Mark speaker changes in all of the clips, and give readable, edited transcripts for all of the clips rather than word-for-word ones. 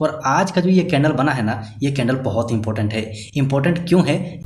Speaker 1: और आज का जो ये कैंडल बना है ना, ये कैंडल बहुत इंपॉर्टेंट है। इंपॉर्टेंट क्यों है?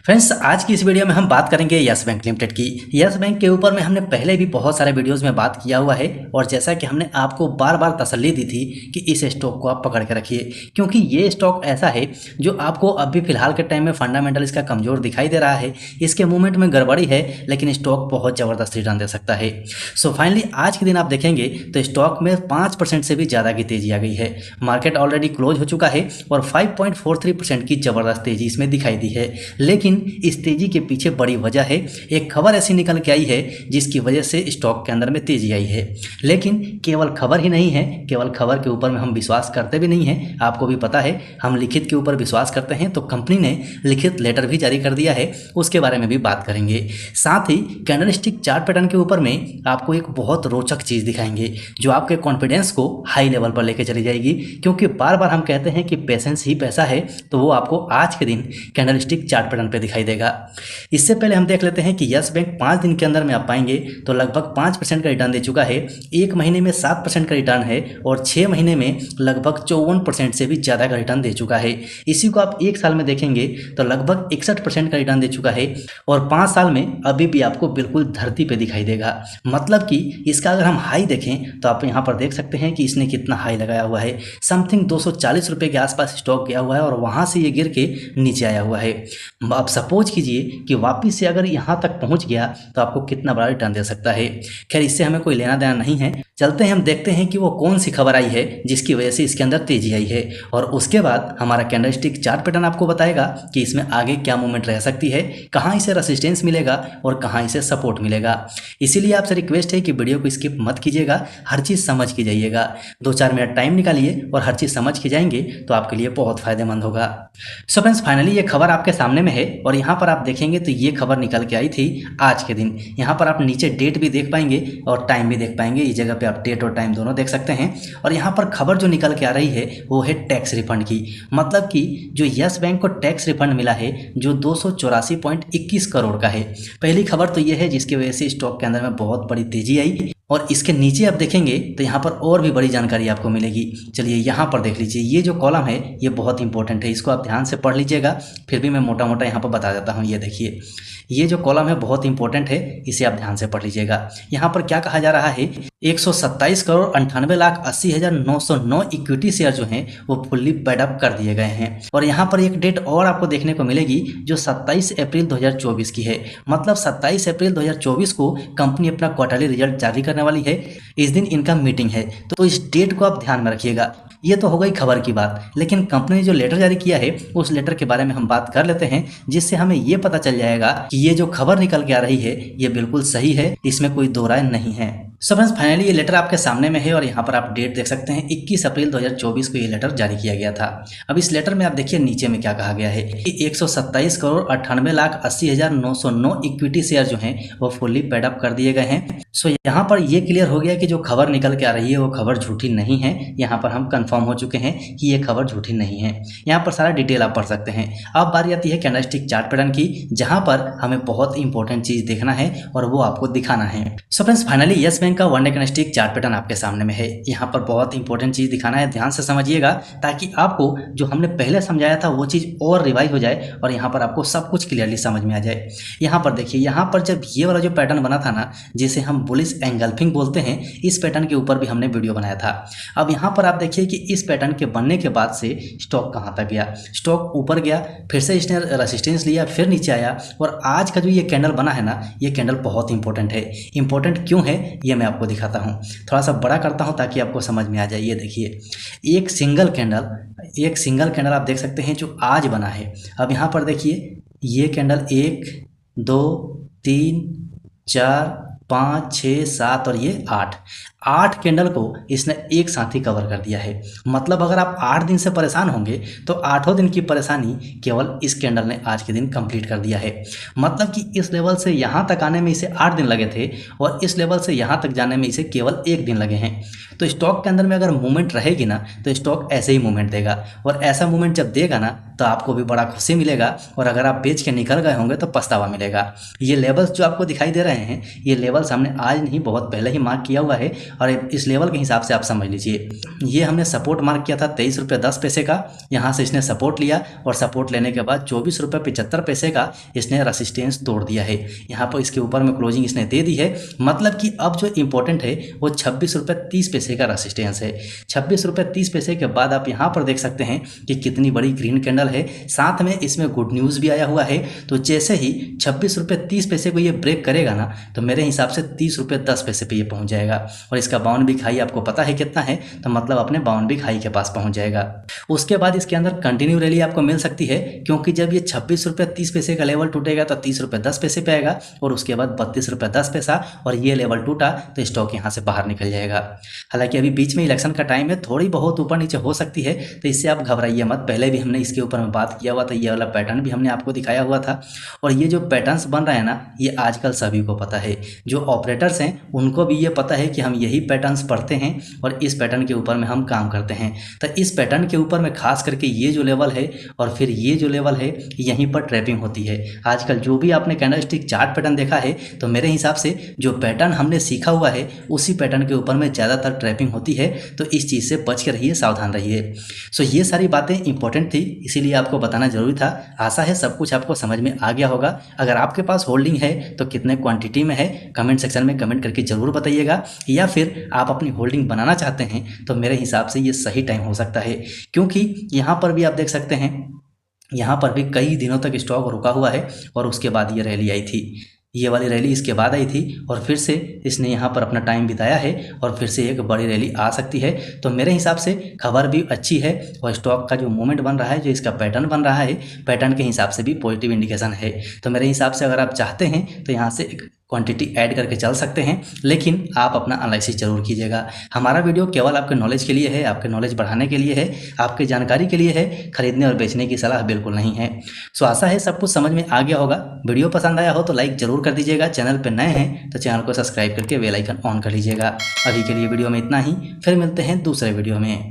Speaker 1: फ्रेंड्स, आज की इस वीडियो में हम बात करेंगे यस बैंक लिमिटेड की। यस बैंक के ऊपर में हमने पहले भी बहुत सारे वीडियोस में बात किया हुआ है और जैसा कि हमने आपको बार बार तसल्ली दी थी कि इस स्टॉक को आप पकड़ के रखिए, क्योंकि ये स्टॉक ऐसा है जो आपको अभी फिलहाल के टाइम में फंडामेंटल इसका कमजोर दिखाई दे रहा है, इसके मूवमेंट में गड़बड़ी है, लेकिन स्टॉक बहुत ज़बरदस्त रिटर्न दे सकता है। सो फाइनली आज के दिन आप देखेंगे तो स्टॉक में 5% से भी ज़्यादा की तेजी आ गई है। मार्केट ऑलरेडी क्लोज हो चुका है और 5.43% की ज़बरदस्त तेजी इसमें दिखाई दी है। लेकिन इस तेजी के पीछे बड़ी वजह है, एक खबर ऐसी निकल के आई है जिसकी वजह से स्टॉक के अंदर में तेजी आई है। लेकिन केवल खबर ही नहीं है, केवल खबर के ऊपर में हम विश्वास करते भी नहीं हैं। आपको भी पता है हम लिखित के ऊपर विश्वास करते हैं, तो कंपनी ने लिखित लेटर भी जारी कर दिया है, उसके बारे में भी बात करेंगे। साथ ही कैंडलस्टिक चार्ट पैटर्न के ऊपर में आपको एक बहुत रोचक चीज़ दिखाएंगे जो आपके कॉन्फिडेंस को हाई लेवल पर लेके चली जाएगी, क्योंकि बार बार हम कहते हैं कि पेशेंस ही पैसा है, तो वो आपको आज के दिन कैंडलस्टिक चार्ट पैटर्न पे दिखाई देगा। इससे पहले हम देख लेते हैं कि यस बैंक 5 दिन के अंदर में आप पाएंगे तो लगभग 5% का रिटर्न दे चुका है, 1 महीने में 7% का रिटर्न है और 6 महीने में लगभग 54% से भी ज़्यादा का रिटर्न दे चुका है। इसी को आप 1 साल में देखेंगे तो लगभग 61% का रिटर्न दे चुका है और 5 साल में अभी भी आपको बिल्कुल धरती पे दिखाई देगा। मतलब कि इसका अगर हम हाई देखें तो आप यहाँ पर देख सकते हैं कि इसने कितना हाई लगाया हुआ है, समथिंग 240 रुपये के आसपास स्टॉक गया हुआ है और वहाँ से ये गिर के नीचे आया हुआ है। अब सपोज कीजिए कि वापिस से अगर यहाँ तक पहुँच गया तो आपको कितना बड़ा रिटर्न दे सकता है। खैर, इससे हमें कोई लेना देना नहीं है। चलते हैं, हम देखते हैं कि वो कौन सी खबर आई है जिसकी वजह से इसके अंदर तेजी आई है, और उसके बाद हमारा कैंडलस्टिक चार्ट पैटर्न आपको बताएगा कि इसमें आगे क्या मूवमेंट रह सकती है, कहाँ इसे रेसिस्टेंस मिलेगा और कहाँ इसे सपोर्ट मिलेगा। इसीलिए आपसे रिक्वेस्ट है कि वीडियो को स्किप मत कीजिएगा, हर चीज़ समझ के जाइएगा। 2-4 मिनट टाइम निकालिए और हर चीज़ समझ के जाएंगे तो आपके लिए बहुत फायदेमंद होगा। सो फ्रेंड्स, फाइनली ये खबर आपके सामने में है और यहाँ पर आप देखेंगे तो ये खबर निकल के आई थी आज के दिन। यहाँ पर आप नीचे डेट भी देख पाएंगे और टाइम भी देख पाएंगे। इस जगह पे आप डेट और टाइम दोनों देख सकते हैं। और यहाँ पर खबर जो निकल के आ रही है वो है टैक्स रिफंड की। मतलब कि जो यस बैंक को टैक्स रिफंड मिला है जो 284.21 करोड़ का है। पहली खबर तो ये है जिसकी वजह से स्टॉक के अंदर में बहुत बड़ी तेजी आई, और इसके नीचे आप देखेंगे तो यहाँ पर और भी बड़ी जानकारी आपको मिलेगी। चलिए यहाँ पर देख लीजिए, ये जो कॉलम है ये बहुत इंपॉर्टेंट है, इसको आप ध्यान से पढ़ लीजिएगा। फिर भी मैं मोटा मोटा यहाँ पर बता देता हूँ। ये देखिए, ये जो कॉलम है बहुत इंपॉर्टेंट है, इसे आप ध्यान से पढ़ लीजिएगा। यहाँ पर क्या कहा जा रहा है, 127,98,80,909 इक्विटी शेयर जो हैं वो फुल्ली पेडअप कर दिए गए हैं। और यहाँ पर एक डेट और आपको देखने को मिलेगी जो 27 अप्रैल 2024 की है। मतलब 27 अप्रैल 2024 को कंपनी अपना क्वार्टरली रिजल्ट जारी करने वाली है। इस दिन इनका मीटिंग है, तो इस डेट को आप ध्यान में रखिएगा। ये तो हो गई खबर की बात, लेकिन कंपनी ने जो लेटर जारी किया है उस लेटर के बारे में हम बात कर लेते हैं, जिससे हमें ये पता चल जाएगा कि ये जो खबर निकल के आ रही है ये बिल्कुल सही है, इसमें कोई दो राय नहीं है। सो फ्रेंड्स, फाइनली ये लेटर आपके सामने में है और यहाँ पर आप डेट देख सकते हैं, 21 अप्रैल 2024 को ये लेटर जारी किया गया था। अब इस लेटर में आप देखिए नीचे में क्या कहा गया है कि 127,98,80,909 इक्विटी शेयर जो हैं वो फुल्ली पेडअप कर दिए गए हैं। सो यहाँ पर ये क्लियर हो गया कि जो खबर निकल के आ रही है वो खबर झूठी नहीं है। यहाँ पर हम कंफर्म हो चुके हैं कि ये खबर झूठी नहीं है। यहाँ पर सारा डिटेल आप पढ़ सकते हैं। अब बारी आती है कैंडलस्टिक चार्ट पैटर्न की, जहाँ पर हमें बहुत इंपॉर्टेंट चीज़ देखना है और वो आपको दिखाना है। So friends, finally Yes Bank का one day candlestick chart pattern आपके सामने में है। यहाँ पर बहुत इंपॉर्टेंट चीज़ दिखाना है, ध्यान से समझिएगा, ताकि आपको जो हमने पहले समझाया था वो चीज़ और रिवाइज हो जाए और यहाँ पर आपको सब कुछ क्लियरली समझ में आ जाए। यहाँ पर देखिए, यहाँ पर जब ये वाला जो पैटर्न बना था ना, जिसे हम बुलिश एंगल्फिंग बोलते हैं, इस पैटर्न के ऊपर भी हमने वीडियो बनाया था। अब यहाँ पर आप देखिए कि इस पैटर्न के बनने के बाद से स्टॉक कहाँ तक गया। स्टॉक ऊपर गया, फिर से इसने रेसिस्टेंस लिया, फिर नीचे आया, और आज का जो ये कैंडल बना है ना, ये कैंडल बहुत इंपॉर्टेंट है। इंपॉर्टेंट क्यों है ये मैं आपको दिखाता हूँ। थोड़ा सा बड़ा करता हूँ ताकि आपको समझ में आ जाए। ये देखिए, एक सिंगल कैंडल आप देख सकते हैं जो आज बना है। अब यहाँ पर देखिए, ये कैंडल 1 2 3 4 5 6 7 और ये 8 8 कैंडल को इसने एक साथ ही कवर कर दिया है। मतलब अगर आप 8 दिन से परेशान होंगे तो 8 दिन की परेशानी केवल इस कैंडल ने आज के दिन कंप्लीट कर दिया है। मतलब कि इस लेवल से यहाँ तक आने में इसे 8 दिन लगे थे और इस लेवल से यहाँ तक जाने में इसे केवल 1 दिन लगे हैं। तो स्टॉक के अंदर में अगर मूवमेंट रहेगी ना तो स्टॉक ऐसे ही मूवमेंट देगा, और ऐसा मूवमेंट जब देगा ना तो आपको भी बड़ा खुशी मिलेगा, और अगर आप बेच के निकल गए होंगे तो पछतावा मिलेगा। ये लेवल्स जो आपको दिखाई दे रहे हैं, ये लेवल्स हमने आज नहीं बहुत पहले ही मार्क किया हुआ है, और इस लेवल के हिसाब से आप समझ लीजिए। ये हमने सपोर्ट मार्क किया था 23 रुपये 10 पैसे का, यहाँ से इसने सपोर्ट लिया और सपोर्ट लेने के बाद 24 रुपये 75 पैसे का इसने रेसिस्टेंस तोड़ दिया है। यहाँ पर इसके ऊपर में क्लोजिंग इसने दे दी है। मतलब कि अब जो इंपॉर्टेंट है वो 26 रुपये 30 पैसे का रेसिस्टेंस है। 26 रुपये 30 पैसे के बाद आप यहाँ पर देख सकते हैं कि कितनी बड़ी ग्रीन कैंडल है, साथ में इसमें गुड न्यूज़ भी आया हुआ है। तो जैसे ही 26 रुपये 30 पैसे को ये ब्रेक करेगा ना तो मेरे हिसाब से 30 रुपये 10 पैसे पे ये पहुँच जाएगा, और इसका बाउंड भी खाई आपको पता है कितना है, तो मतलब अपने बाउंड भी खाई के पास पहुँच जाएगा। उसके बाद इसके अंदर कंटिन्यू रैली आपको मिल सकती है, क्योंकि जब ये 26 रुपये 30 पैसे का लेवल टूटेगा तो 30 रुपये 10 पैसे पे आएगा, और उसके बाद 32 रुपये 10 पैसा, और ये लेवल टूटा तो स्टॉक यहाँ से बाहर निकल जाएगा। हालांकि अभी बीच में इलेक्शन का टाइम है, थोड़ी बहुत ऊपर नीचे हो सकती है, तो इससे आप घबराइए मत। पहले भी हमने इसके ऊपर में बात किया हुआ था, ये वाला पैटर्न भी हमने आपको दिखाया हुआ था, और ये जो पैटर्न्स बन रहे हैं ना ये आजकल सभी को पता है। जो ऑपरेटर्स हैं उनको भी ये पता है कि हम यही पैटर्न्स पढ़ते हैं और इस पैटर्न के ऊपर में हम काम करते हैं। तो इस पैटर्न के ऊपर में खास करके ये जो लेवल है और फिर ये जो लेवल है, यहीं पर ट्रैपिंग होती है। आजकल जो भी आपने कैंडलस्टिक चार्ट पैटर्न देखा है, तो मेरे हिसाब से जो पैटर्न हमने सीखा हुआ है उसी पैटर्न के ऊपर में ज़्यादातर ट्रैपिंग होती है। तो इस चीज़ से बच के रहिए, सावधान रहिए। सो ये सारी बातें इंपॉर्टेंट थी, इसीलिए आपको बताना जरूरी था। आशा है सब कुछ आपको समझ में आ गया होगा। अगर आपके पास होल्डिंग है तो कितने क्वांटिटी में है कमेंट सेक्शन में कमेंट करके ज़रूर बताइएगा, या फिर आप अपनी होल्डिंग बनाना चाहते हैं तो मेरे हिसाब से ये सही टाइम हो सकता है, क्योंकि यहाँ पर भी आप देख सकते हैं, यहाँ पर भी कई दिनों तक स्टॉक रुका हुआ है और उसके बाद ये रैली आई थी। ये वाली रैली इसके बाद आई थी और फिर से इसने यहाँ पर अपना टाइम बिताया है और फिर से एक बड़ी रैली आ सकती है। तो मेरे हिसाब से खबर भी अच्छी है और स्टॉक का जो मूवमेंट बन रहा है, जो इसका पैटर्न बन रहा है, पैटर्न के हिसाब से भी पॉजिटिव इंडिकेशन है। तो मेरे हिसाब से अगर आप चाहते हैं तो यहाँ से एक क्वांटिटी ऐड करके चल सकते हैं, लेकिन आप अपना एनालिसिस जरूर कीजिएगा। हमारा वीडियो केवल आपके नॉलेज के लिए है, आपके नॉलेज बढ़ाने के लिए है, आपकी जानकारी के लिए है, खरीदने और बेचने की सलाह बिल्कुल नहीं है। सो आशा है सब कुछ समझ में आ गया होगा। वीडियो पसंद आया हो तो लाइक जरूर कर दीजिएगा। चैनल पर नए हैं तो चैनल को सब्सक्राइब करके बेल आइकन ऑन कर लीजिएगा। अभी के लिए वीडियो में इतना ही, फिर मिलते हैं दूसरे वीडियो में।